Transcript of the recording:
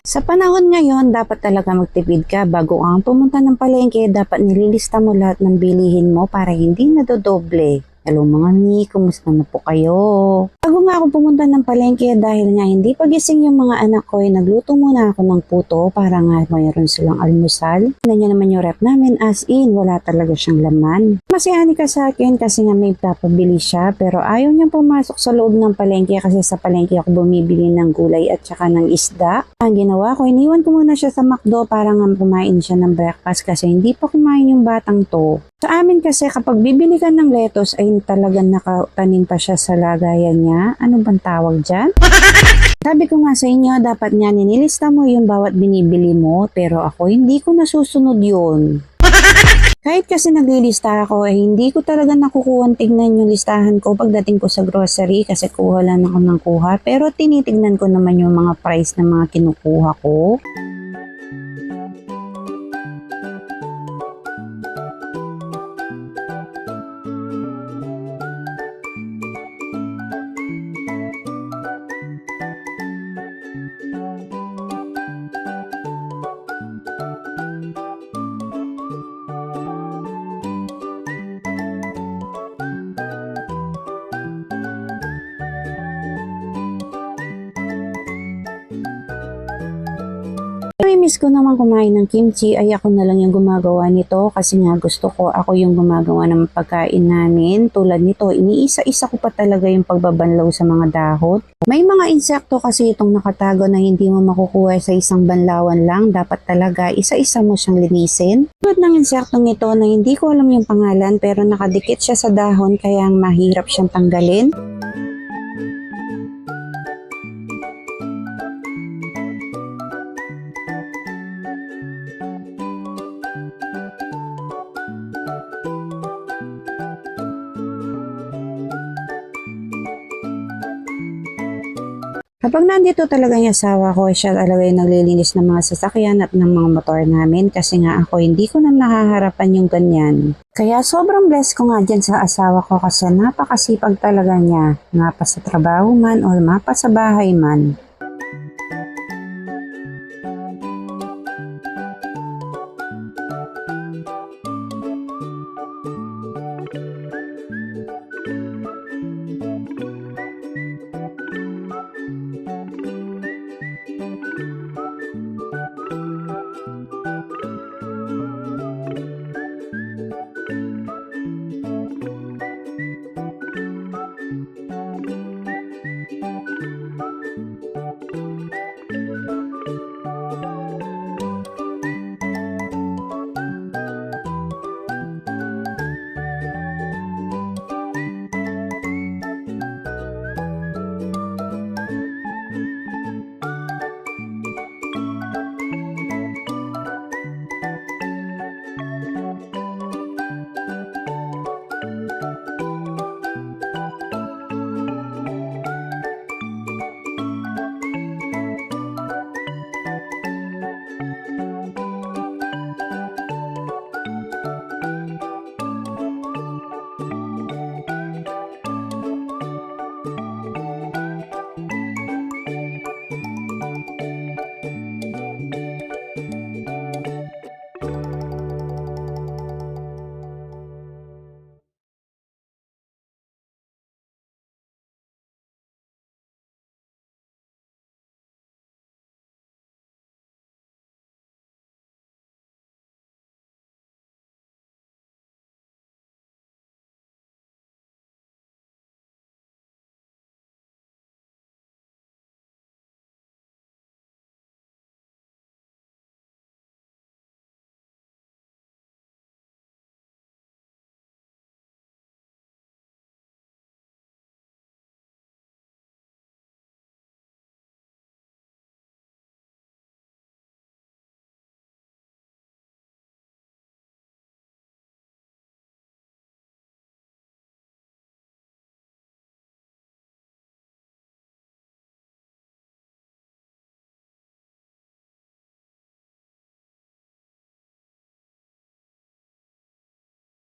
Sa panahon ngayon, dapat talaga magtipid ka. Bago ang pumunta ng palengke, dapat nililista mo lahat ng bilihin mo para hindi nadodoble. Hello mga mi, kumusta na po kayo? Bago nga ako pumunta ng palengke dahil nga hindi pagising yung mga anak ko, nagluto muna ako ng puto para nga mayroon silang almusal. Tingnan naman yung rep namin as in, wala talaga siyang laman. Masihani ka sa akin kasi nga may papabili siya pero ayaw niyang pumasok sa loob ng palengke kasi sa palengke ako bumibili ng gulay at saka ng isda. Ang ginawa ko, iniwan ko muna siya sa McDo para nga kumain siya ng breakfast kasi hindi pa kumain yung batang to. Sa amin kasi kapag bibili ka ng lettuce ay talagang nakatanim pa siya sa lagayan niya. Ano bang tawag dyan? Sabi ko nga sa inyo, dapat nga ninilista mo yung bawat binibili mo pero ako hindi ko nasusunod yun. Kahit kasi naglilista ako hindi ko talaga nakukuha tignan yung listahan ko pagdating ko sa grocery kasi kuha lang ako ng kuha pero tinitignan ko naman yung mga price ng mga kinukuha ko. Miss ko naman kumain ng kimchi ay ako na lang yung gumagawa nito kasi nga gusto ko ako yung gumagawa ng pagkain namin. Tulad nito, iniisa-isa ko pa talaga yung pagbabanlaw sa mga dahon. May mga insekto kasi itong nakatago na hindi mo makukuha sa isang banlawan lang. Dapat talaga isa-isa mo siyang linisin. Tulad ng insektong ito na hindi ko alam yung pangalan pero nakadikit siya sa dahon kaya mahirap siyang tanggalin. Kapag nandito talaga yung asawa ko, siya talaga yung naglilinis ng mga sasakyan at ng mga motor namin kasi nga ako hindi ko na nakaharapan yung ganyan. Kaya sobrang blessed ko nga dyan sa asawa ko kasi napakasipag talaga niya, mapa sa trabaho man o mapa sa bahay man.